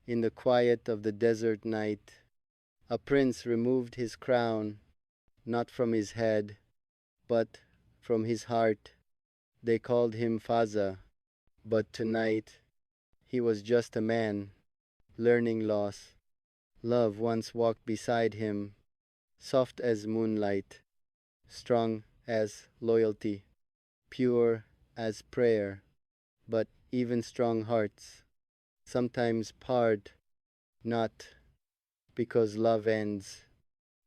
In the quiet of the desert night, a prince removed his crown, not from his head, but from his heart. They called him Fazza, but tonight he was just a man, learning loss. Love once walked beside him, soft as moonlight, strong as loyalty, pure as prayer. But even strong hearts sometimes part, not because love ends,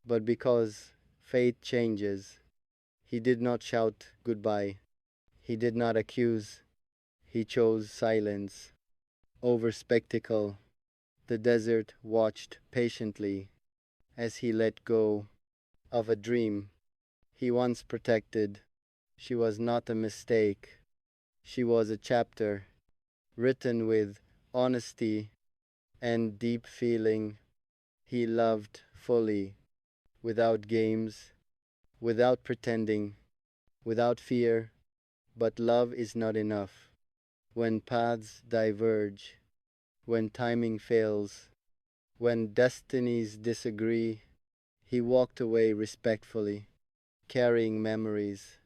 but because fate changes. He did not shout goodbye. He did not accuse. He chose silence over spectacle. The desert watched patiently as he let go of a dream he once protected. She was not a mistake. She was a chapter written with honesty and deep feeling. He loved fully, without games, without pretending, without fear. But love is not enough. When paths diverge, when timing fails, when destinies disagree, he walked away respectfully, carrying memories,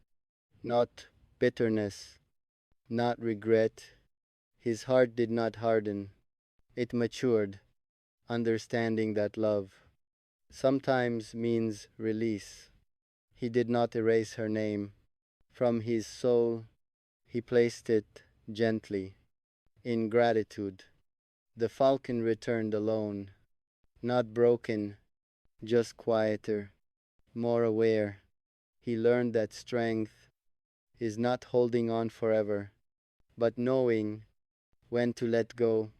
not bitterness, not regret. His heart did not harden, it matured, understanding that love sometimes means release. He did not erase her name from his soul, he placed it gently, in gratitude. The falcon returned alone, not broken, just quieter, more aware. He learned that strength is not holding on forever, but knowing when to let go.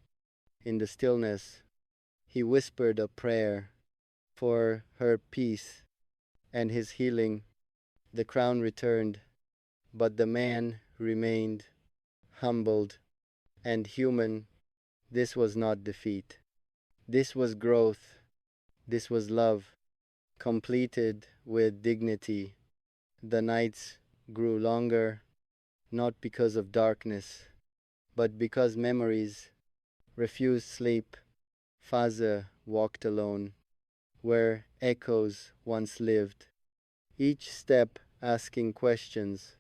In the stillness, he whispered a prayer for her peace and his healing. The crown returned, but the man remained humbled and human. This was not defeat. This was growth. This was love, completed with dignity. The nights grew longer, not because of darkness, but because memories refused sleep. Fazza walked alone, where echoes once lived, each step asking questions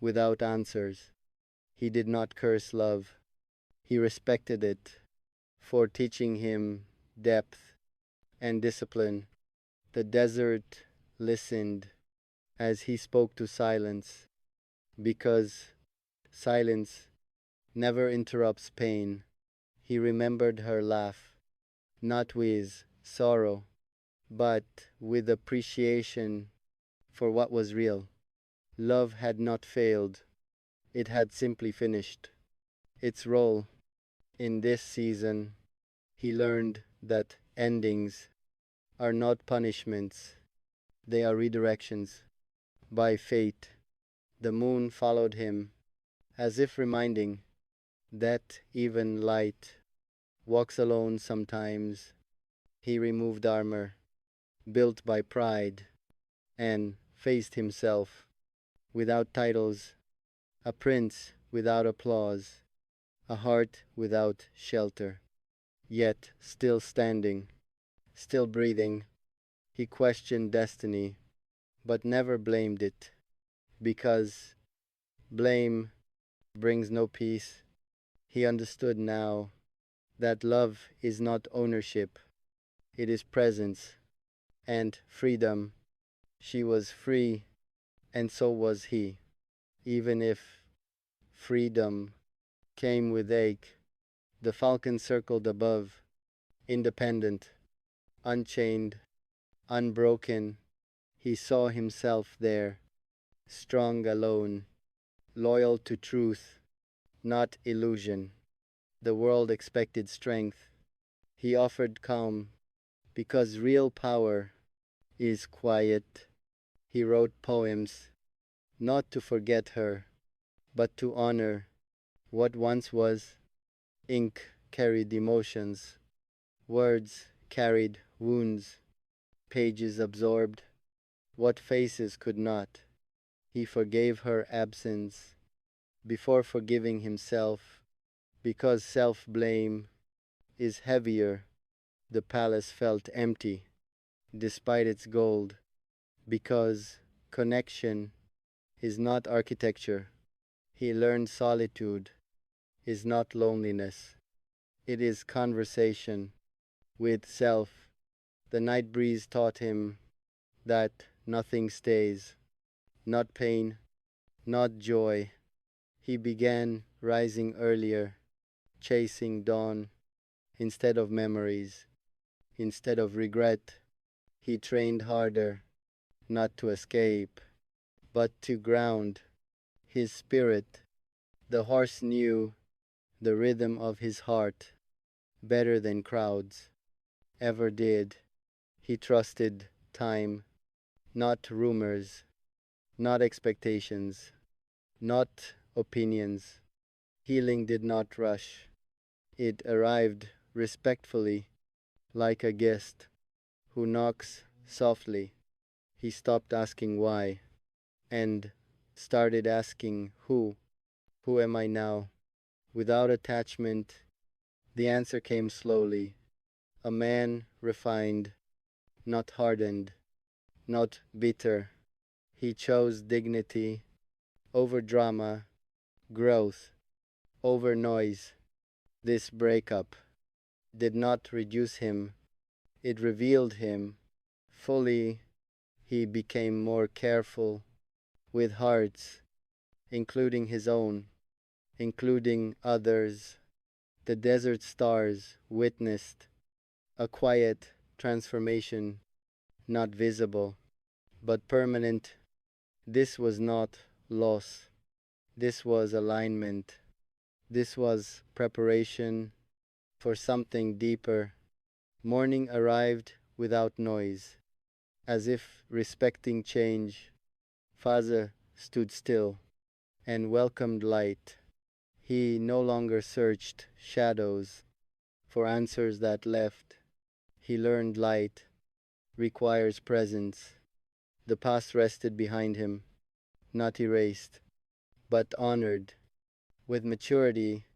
without answers. He did not curse love. He respected it for teaching him depth and discipline. The desert listened as he spoke to silence, because silence never interrupts pain. He remembered her laugh, not with sorrow, but with appreciation for what was real. Love had not failed, it had simply finished its role. In this season, he learned that endings are not punishments, they are redirections. By fate, the moon followed him, as if reminding that even light walks alone sometimes. He removed armor, built by pride, and faced himself without titles, a prince without applause, a heart without shelter. Yet still standing, still breathing, he questioned destiny, but never blamed it, because blame brings no peace. He understood now that love is not ownership, it is presence and freedom. She was free, and so was he, even if freedom came with ache. The falcon circled above, independent, unchained, unbroken. He saw himself there, strong alone, loyal to truth, not illusion. The world expected strength. He offered calm, because real power is quiet. He wrote poems, not to forget her, but to honor what once was. Ink carried emotions, words carried wounds, pages absorbed what faces could not. He forgave her absence before forgiving himself, because self blame is heavier. The palace felt empty, despite its gold, because connection is not architecture. He learned solitude is not loneliness, it is conversation with self. The night breeze taught him that nothing stays, not pain, not joy. He began rising earlier, chasing dawn instead of memories, instead of regret. He trained harder, not to escape, but to ground his spirit. The horse knew the rhythm of his heart better than crowds ever did. He trusted time, not rumors, not expectations, not opinions. Healing did not rush. It arrived respectfully, like a guest who knocks softly. He stopped asking why and started asking who. Who am I now? Without attachment, the answer came slowly. A man refined, not hardened, not bitter. He chose dignity over drama, growth over noise. This breakup did not reduce him, it revealed him fully. He became more careful with hearts, including his own, including others. The desert stars witnessed a quiet transformation, not visible, but permanent. This was not loss, this was alignment, this was preparation for something deeper. Morning arrived without noise, as if respecting change. Fazza stood still and welcomed light. He no longer searched shadows for answers that left. He learned light requires presence. The past rested behind him, not erased, but honored. With maturity,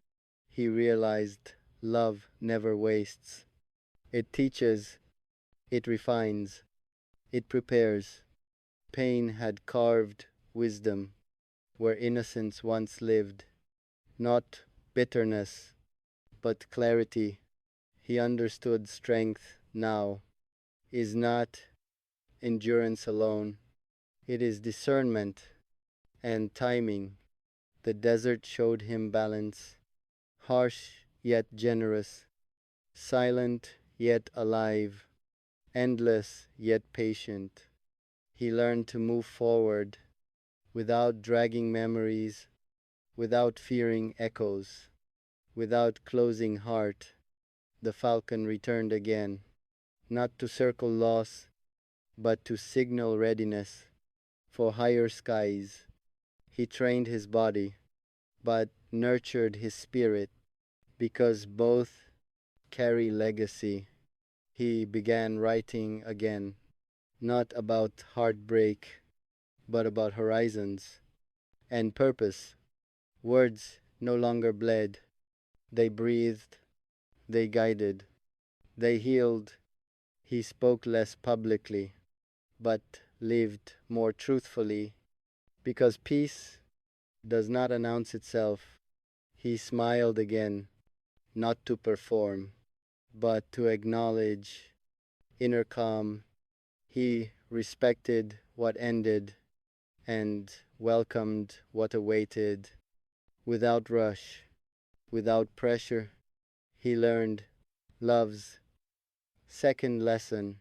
he realized love never wastes. It teaches, it refines, it prepares. Pain had carved wisdom where innocence once lived, not bitterness, but clarity. He understood strength now is not endurance alone, it is discernment and timing. The desert showed him balance, harsh yet generous, silent yet alive, endless yet patient. He learned to move forward without dragging memories, without fearing echoes, without closing heart. The falcon returned again, not to circle loss, but to signal readiness for higher skies. He trained his body, but nurtured his spirit, because both carry legacy. He began writing again, not about heartbreak, but about horizons and purpose. Words no longer bled, they breathed, they guided, they healed. He spoke less publicly, but lived more truthfully, because peace does not announce itself. He smiled again, not to perform, but to acknowledge inner calm. He respected what ended and welcomed what awaited. Without rush, without pressure, he learned love's second lesson: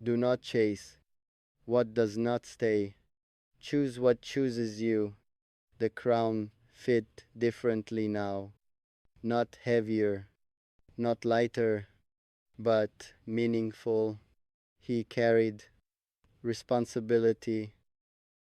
do not chase what does not stay. Choose what chooses you. The crown fit differently now, not heavier, not lighter, but meaningful. He carried responsibility